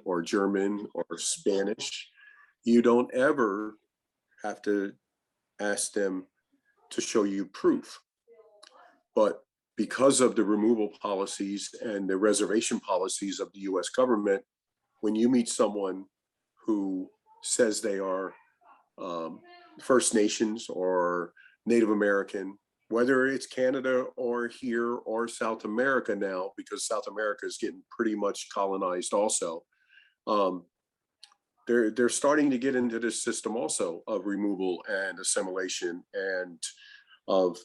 or German or Spanish, you don't ever have to ask them to show you proof. But because of the removal policies and the reservation policies of the US government, when you meet someone who says they are First Nations or Native American, whether it's Canada or here or South America now, because South America is getting pretty much colonized also, they're starting to get into this system also of removal and assimilation and of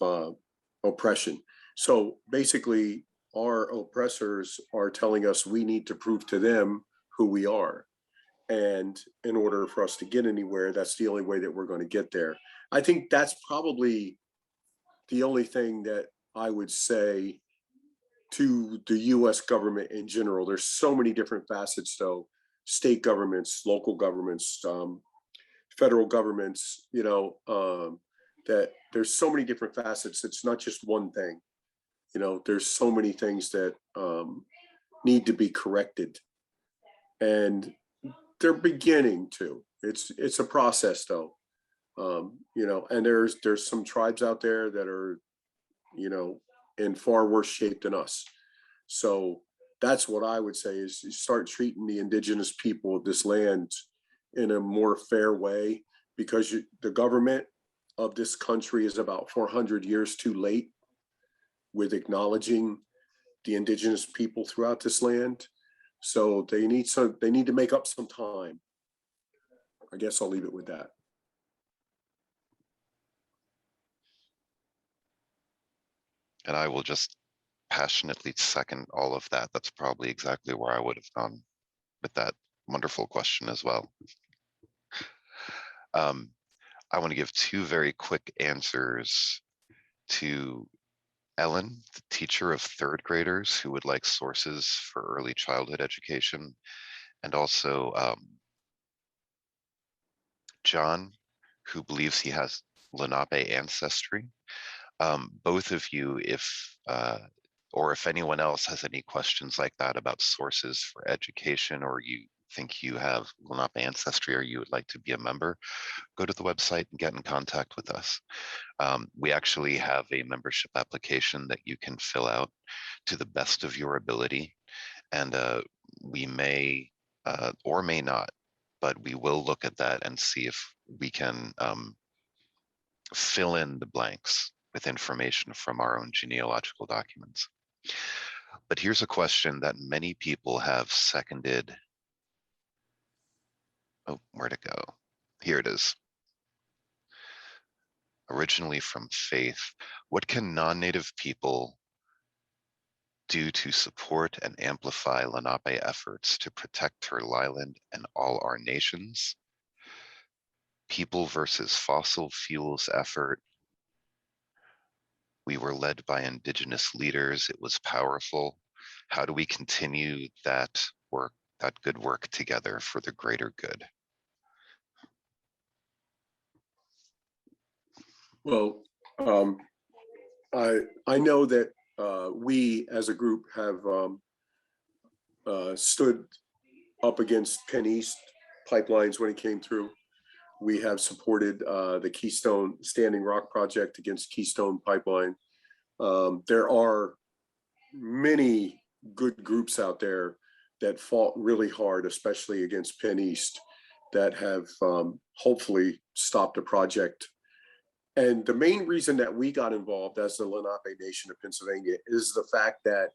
oppression. So basically, our oppressors are telling us we need to prove to them who we are. And in order for us to get anywhere, that's the only way that we're going to get there. I think that's probably the only thing that I would say to the US government in general. There's so many different facets, though. State governments, local governments, federal governments, that there's so many different facets. It's not just one thing. There's so many things that need to be corrected. And they're beginning to. It's a process, though. And there's some tribes out there that are, in far worse shape than us. So that's what I would say is start treating the indigenous people of this land in a more fair way, because the government of this country is about 400 years too late with acknowledging the indigenous people throughout this land. So they need to make up some time. I guess I'll leave it with that. And I will just passionately second all of that. That's probably exactly where I would have gone with that wonderful question as well. I want to give two very quick answers to Ellen, the teacher of third graders who would like sources for early childhood education, and also John, who believes he has Lenape ancestry. Both of you, if anyone else has any questions like that about sources for education, or you think you have Lenape ancestry or you would like to be a member, go to the website and get in contact with us. We actually have a membership application that you can fill out to the best of your ability, and we may or may not, but we will look at that and see if we can fill in the blanks with information from our own genealogical documents. But here's a question that many people have seconded. Oh, where'd it go? Here it is. Originally from Faith, what can non-native people do to support and amplify Lenape efforts to protect her island and all our nations? People versus fossil fuels effort. We were led by indigenous leaders. It was powerful. How do we continue that work, that good work together for the greater good? Well, I know that we as a group have stood up against PennEast pipelines when it came through. We have supported the Keystone Standing Rock project against Keystone Pipeline. There are many good groups out there that fought really hard, especially against PennEast, that have hopefully stopped the project. And the main reason that we got involved as the Lenape Nation of Pennsylvania is the fact that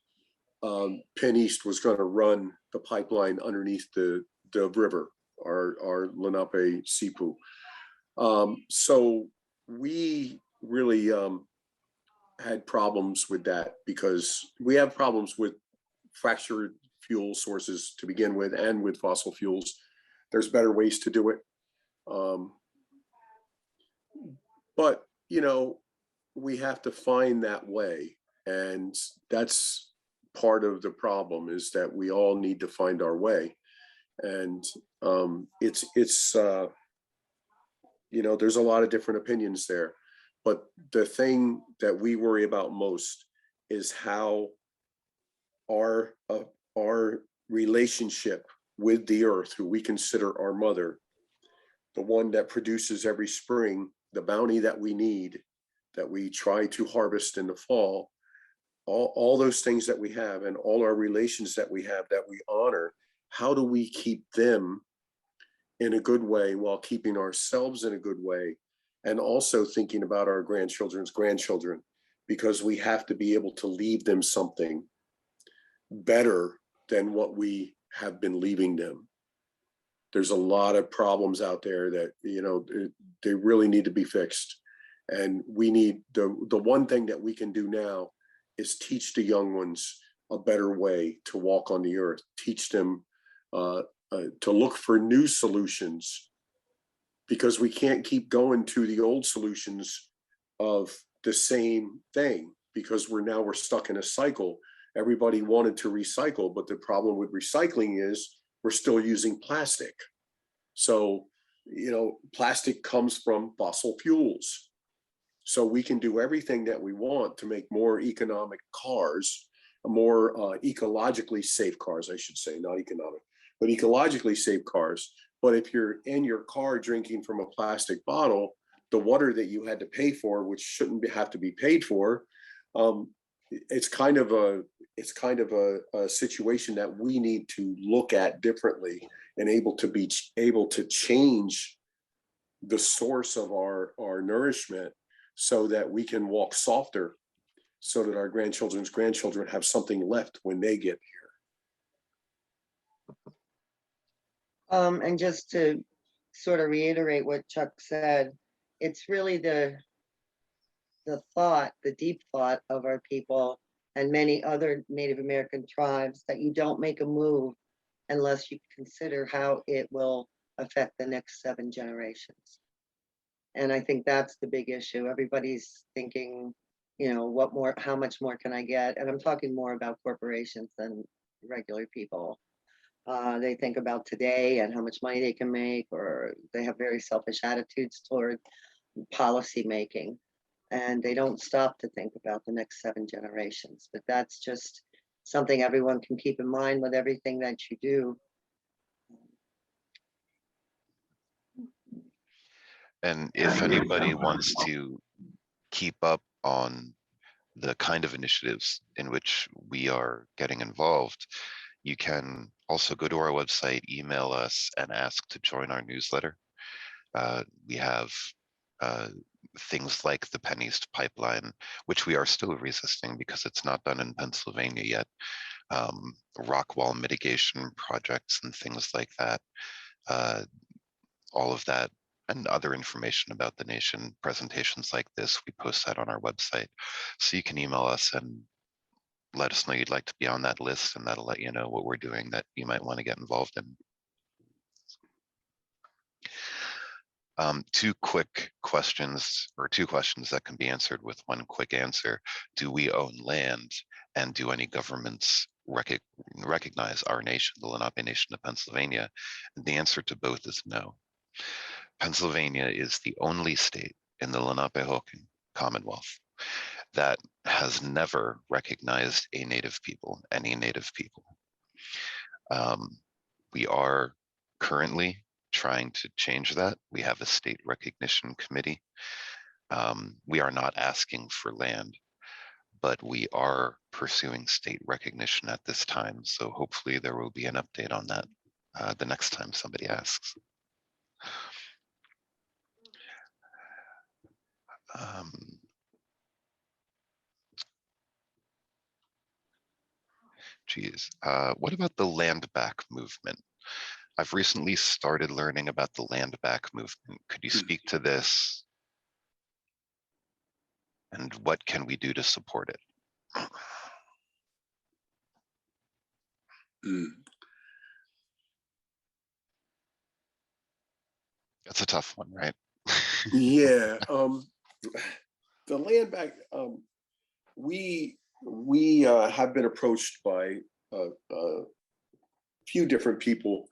PennEast was going to run the pipeline underneath the river, our Lenape Sipu. So we really had problems with that, because we have problems with fractured fuel sources to begin with, and with fossil fuels. There's better ways to do it. But, we have to find that way. And that's part of the problem, is that we all need to find our way. And it's there's a lot of different opinions there. But the thing that we worry about most is how our relationship with the earth, who we consider our mother, the one that produces every spring, the bounty that we need, that we try to harvest in the fall, all those things that we have and all our relations that we have that we honor, how do we keep them in a good way while keeping ourselves in a good way, and also thinking about our grandchildren's grandchildren, because we have to be able to leave them something better than what we have been leaving them. There's a lot of problems out there that, you know, they really need to be fixed. And we need the one thing that we can do now is teach the young ones a better way to walk on the earth, teach them to look for new solutions, because we can't keep going to the old solutions of the same thing, because we're stuck in a cycle. Everybody wanted to recycle, but the problem with recycling is we're still using plastic. So, you know, plastic comes from fossil fuels. So we can do everything that we want to make more economic cars, more ecologically safe cars, I should say, not economic, but ecologically safe cars. But if you're in your car drinking from a plastic bottle, the water that you had to pay for, which shouldn't have to be paid for, it's kind of a situation that we need to look at differently, and able to change the source of our nourishment, so that we can walk softer, so that our grandchildren's grandchildren have something left when they get here. And just to sort of reiterate what Chuck said, it's really the deep thought of our people and many other Native American tribes, that you don't make a move unless you consider how it will affect the next 7 generations. And I think that's the big issue. Everybody's thinking, you know, how much more can I get? And I'm talking more about corporations than regular people. They think about today and how much money they can make, or they have very selfish attitudes toward policy making. And they don't stop to think about the next 7 generations. But that's just something everyone can keep in mind with everything that you do. And if anybody wants to keep up on the kind of initiatives in which we are getting involved, you can also go to our website, email us, and ask to join our newsletter. We have things like the Keystone Pipeline, which we are still resisting because it's not done in Pennsylvania yet, rock wall mitigation projects and things like that. All of that and other information about the nation, presentations like this, we post that on our website. So you can email us and let us know you'd like to be on that list, and that'll let you know what we're doing that you might want to get involved in. 2 quick questions, or 2 questions that can be answered with 1 quick answer. Do we own land, and do any governments recognize our nation, the Lenape Nation of Pennsylvania? And the answer to both is no. Pennsylvania is the only state in the Lenapehoking Commonwealth that has never recognized a native people, any native people. We are currently trying to change that. We have a state recognition committee. We are not asking for land, but we are pursuing state recognition at this time. So hopefully there will be an update on that the next time somebody asks. What about the land back movement? I've recently started learning about the land back movement. Could you speak to this? And what can we do to support it? That's a tough one, right? Yeah. The land back, we have been approached by a few different people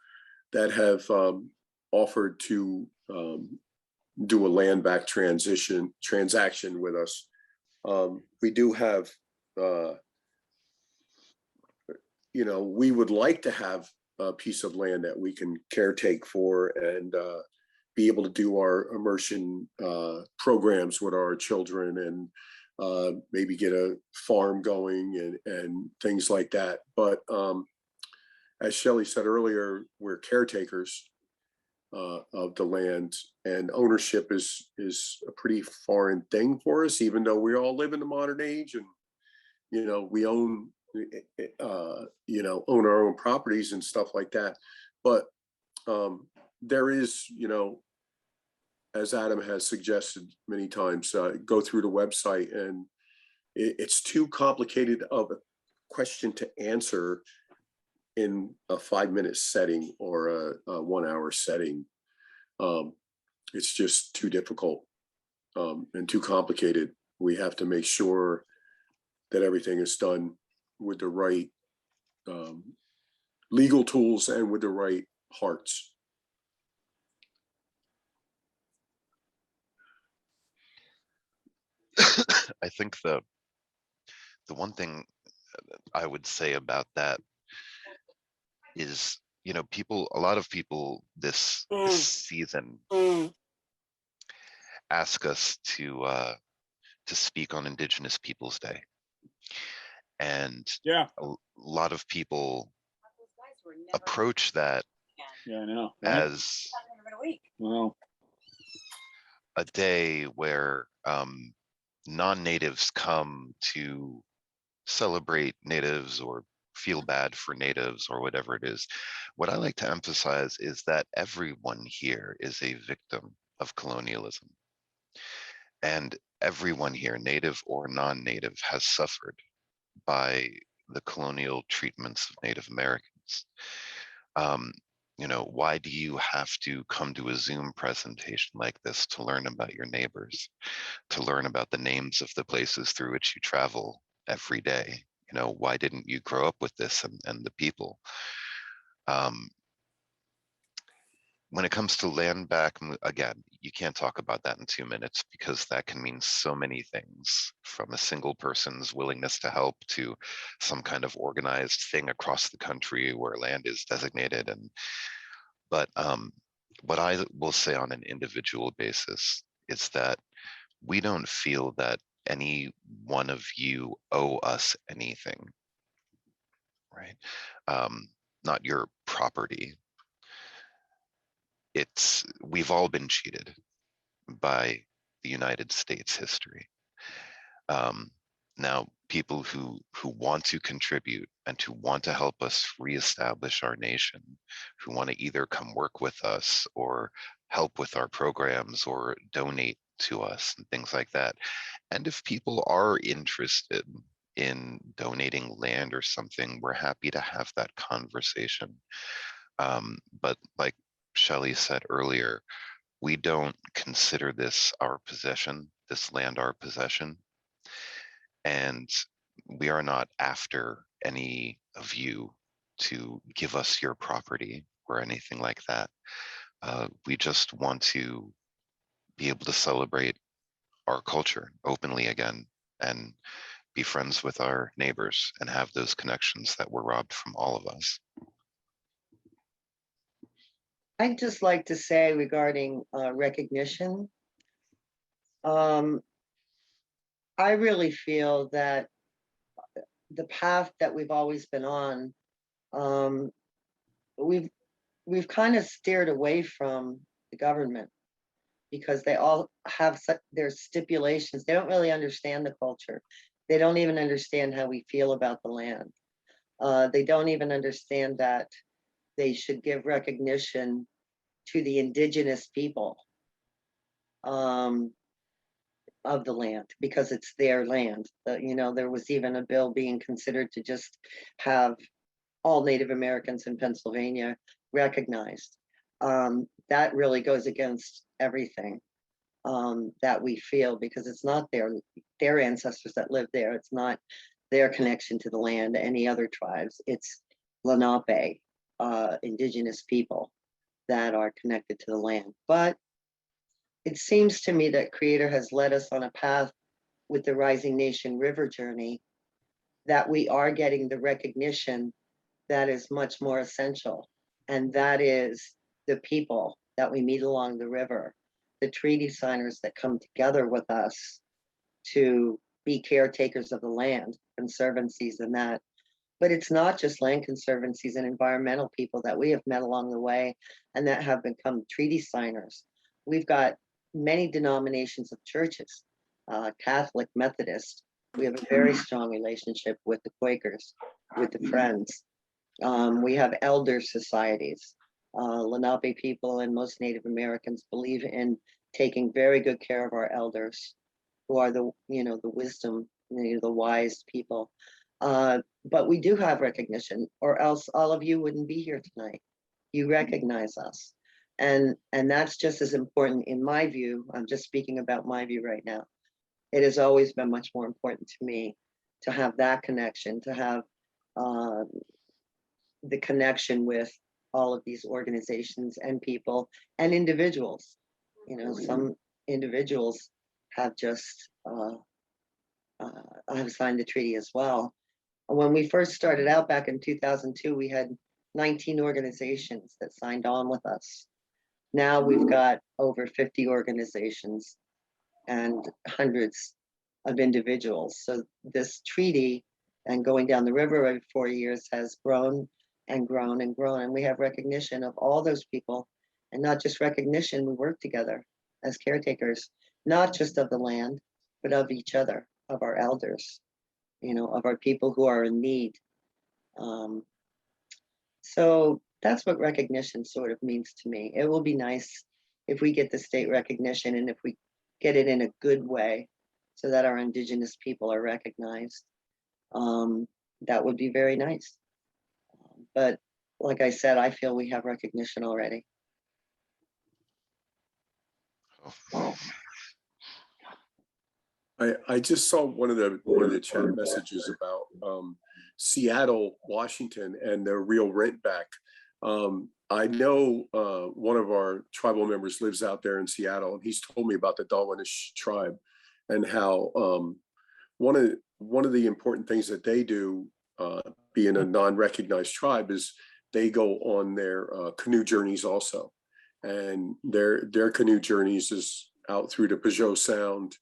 that have offered to do a land back transaction with us. We do have, you know, we would like to have piece of land that we can caretake for and be able to do our immersion programs with our children and maybe get a farm going and things like that. But as Shelley said earlier, we're caretakers of the land, and ownership is a pretty foreign thing for us, even though we all live in the modern age and we own own our own properties and stuff like that. But there is, as Adam has suggested many times, go through the website, and it's too complicated of a question to answer in a 5-minute setting or a 1-hour setting. It's just too difficult and too complicated. We have to make sure that everything is done with the right legal tools and with the right hearts. I think the one thing I would say about that is, a lot of people this season ask us to speak on Indigenous Peoples Day. And yeah, a lot of people approach that I know, right? as Well, a day where non-natives come to celebrate natives or feel bad for natives or whatever it is. What I like to emphasize is that everyone here is a victim of colonialism. And everyone here, native or non-native, has suffered by the colonial treatments of Native Americans. Why do you have to come to a Zoom presentation like this to learn about your neighbors, to learn about the names of the places through which you travel every day? Why didn't you grow up with this and the people? When it comes to land back, again, you can't talk about that in 2 minutes because that can mean so many things, from a single person's willingness to help to some kind of organized thing across the country where land is designated. But what I will say on an individual basis is that we don't feel that any one of you owe us anything, right? Not your property. We've all been cheated by the United States history. Now, people who want to contribute and who want to help us reestablish our nation, who want to either come work with us or help with our programs or donate to us and things like that. And if people are interested in donating land or something, we're happy to have that conversation. But like Shelley said earlier, we don't consider this our possession, this land our possession. And we are not after any of you to give us your property or anything like that. We just want to be able to celebrate our culture openly again and be friends with our neighbors and have those connections that were robbed from all of us. I'd just like to say regarding recognition, I really feel that the path that we've always been on, we've kind of steered away from the government because they all have their stipulations. They don't really understand the culture. They don't even understand how we feel about the land. They don't even understand that they should give recognition to the indigenous people of the land because it's their land. There was even a bill being considered to just have all Native Americans in Pennsylvania recognized. That really goes against everything that we feel, because it's not their ancestors that live there. It's not their connection to the land, any other tribes. It's Lenape, indigenous people that are connected to the land. But it seems to me that Creator has led us on a path with the Rising Nation River Journey that we are getting the recognition that is much more essential. And that is the people that we meet along the river, the treaty signers that come together with us to be caretakers of the land, conservancies and that. But it's not just land conservancies and environmental people that we have met along the way and that have become treaty signers. We've got many denominations of churches, Catholic, Methodist. We have a very strong relationship with the Quakers, with the Friends. We have elder societies. Lenape people and most Native Americans believe in taking very good care of our elders, who are the wisdom, the wise people. But we do have recognition, or else all of you wouldn't be here tonight. You recognize us. And that's just as important in my view. I'm just speaking about my view right now. It has always been much more important to me to have that connection, to have the connection with all of these organizations and people and individuals. Some individuals have just have signed the treaty as well. When we first started out back in 2002, we had 19 organizations that signed on with us. Now we've got over 50 organizations and hundreds of individuals. So this treaty and going down the river every 4 years has grown and grown and grown. And we have recognition of all those people, and not just recognition, we work together as caretakers, not just of the land, but of each other, of our elders, of our people who are in need. So that's what recognition sort of means to me. It will be nice if we get the state recognition and if we get it in a good way so that our Indigenous people are recognized. That would be very nice. But like I said, I feel we have recognition already. I just saw one of the chat messages about Seattle, Washington, and the real rent back. I know one of our tribal members lives out there in Seattle, and he's told me about the Dalwanish tribe and how one of the important things that they do, being a non-recognized tribe, is they go on their canoe journeys also, and their canoe journeys is out through the Peugeot Sound.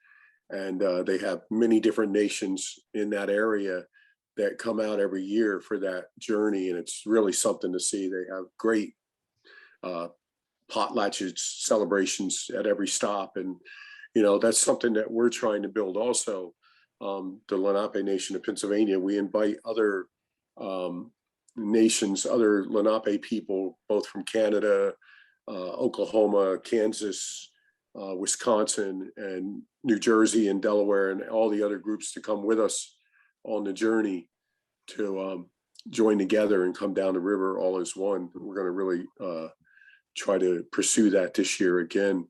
And they have many different nations in that area that come out every year for that journey. And it's really something to see. They have great potlatches celebrations at every stop. And, that's something that we're trying to build also. The Lenape Nation of Pennsylvania, we invite other nations, other Lenape people, both from Canada, Oklahoma, Kansas, Wisconsin, and New Jersey and Delaware, and all the other groups to come with us on the journey to join together and come down the river all as one. We're going to really try to pursue that this year again.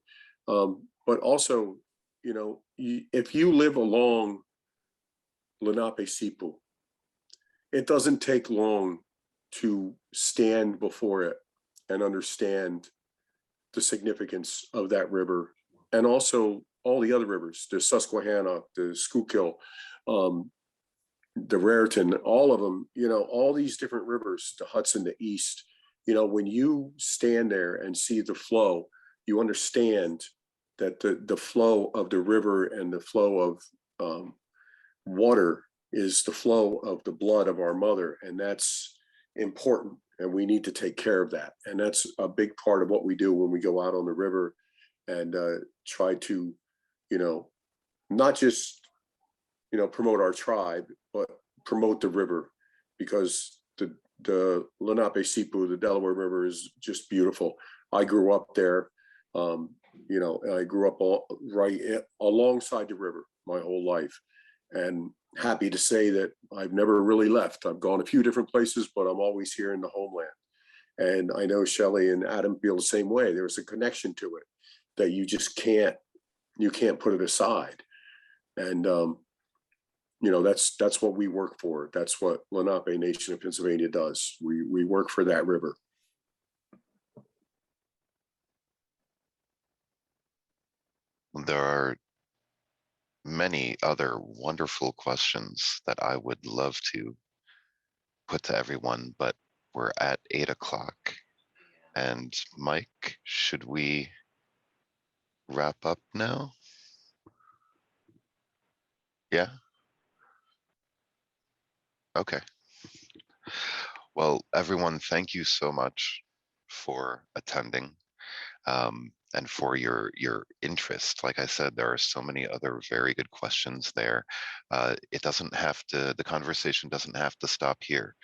But also, if you live along Lenape Sipu, it doesn't take long to stand before it and understand the significance of that river, and also all the other rivers, the Susquehanna, the Schuylkill, the Raritan, all of them, all these different rivers, the Hudson, the East, when you stand there and see the flow, you understand that the flow of the river and the flow of water is the flow of the blood of our mother. And that's important. And we need to take care of that. And that's a big part of what we do when we go out on the river and try to, not just, promote our tribe, but promote the river, because the Lenape Sipu, the Delaware River, is just beautiful. I grew up there. I grew up right alongside the river my whole life, and happy to say that I've never really left. I've gone a few different places, but I'm always here in the homeland. And I know Shelley and Adam feel the same way. There's a connection to it that you just can't put it aside. And that's what we work for. That's what Lenape Nation of Pennsylvania does. We work for that river. There are many other wonderful questions that I would love to put to everyone, but we're at 8 o'clock. And Mike, should we wrap up now? Yeah? Okay. Well, everyone, thank you so much for attending and for your interest. Like I said, there are so many other very good questions there. It doesn't have to, the conversation doesn't have to stop here.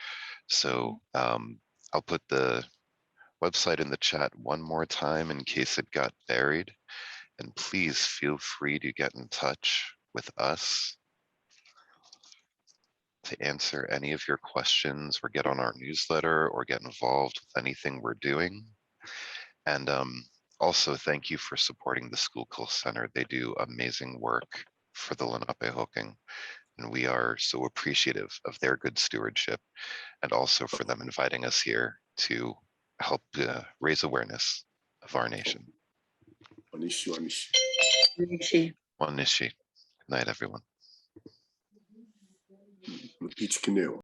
So I'll put the website in the chat one more time in case it got buried. And please feel free to get in touch with us to answer any of your questions or get on our newsletter or get involved with anything we're doing. And also thank you for supporting the Schuylkill Center. They do amazing work for the Lenapehoking, and we are so appreciative of their good stewardship and also for them inviting us here to help raise awareness of our nation. Anishi, anishi. Rishi. Wanishi. Good night, everyone. Beach canoe.